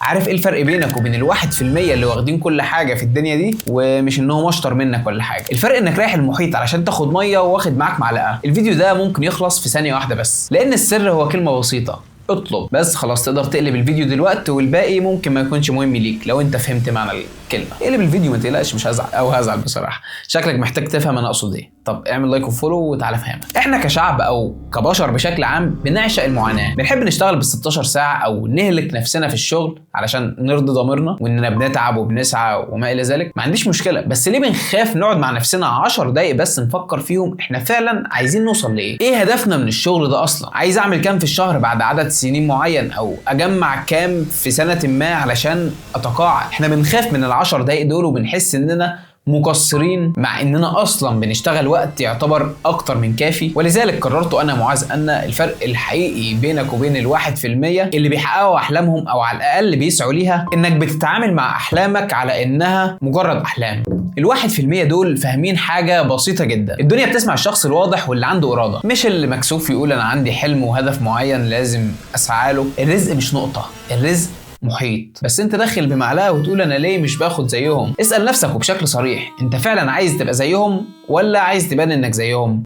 عارف ايه الفرق بينك وبين ال1% اللي واخدين كل حاجه في الدنيا دي ومش انهم اشطر منك ولا حاجه؟ الفرق انك رايح المحيط علشان تاخد ميه واخد معاك معلقه. الفيديو ده ممكن يخلص في ثانيه واحده بس، لان السر هو كلمه بسيطه: اطلب. بس خلاص تقدر تقلب الفيديو دلوقتي، والباقي ممكن ما يكونش مهم ليك لو انت فهمت معنى الكلمه. اقلب الفيديو ما تقلقش، مش هزعل او هزعل بصراحه، شكلك محتاج تفهم انا اقصد ايه. طب اعمل لايك وفولو وتعالى افهمك. احنا كشعب او كبشر بشكل عام بنعشق المعاناه، بنحب نشتغل بال16 ساعه او نهلك نفسنا في الشغل علشان نرضي ضميرنا واننا بنتعب وبنسعى وما الى ذلك. ما عنديش مشكله، بس ليه بنخاف نقعد مع نفسنا 10 دقايق بس نفكر فيهم احنا فعلا عايزين نوصل لايه؟ ايه هدفنا من الشغل ده اصلا؟ عايز اعمل كام في الشهر بعد عدد سنين معين، او اجمع كام في سنه ما علشان اتقاعد؟ احنا بنخاف من ال10 دقايق دول وبنحس اننا مقصرين، مع اننا اصلا بنشتغل وقت يعتبر اكتر من كافي. ولذلك قررت انا معاذ ان الفرق الحقيقي بينك وبين ال1% اللي بيحققوا احلامهم او على الاقل بيسعوا ليها، انك بتتعامل مع احلامك على انها مجرد احلام. ال1% دول فاهمين حاجه بسيطه جدا: الدنيا بتسمع الشخص الواضح واللي عنده اراده، مش اللي مكسوف يقول انا عندي حلم وهدف معين لازم اسعى له. الرزق مش نقطه، الرزق محيط. بس انت داخل بمعلقه وتقول انا ليه مش باخد زيهم؟ اسال نفسك وبشكل صريح: انت فعلا عايز تبقى زيهم ولا عايز تبان انك زيهم؟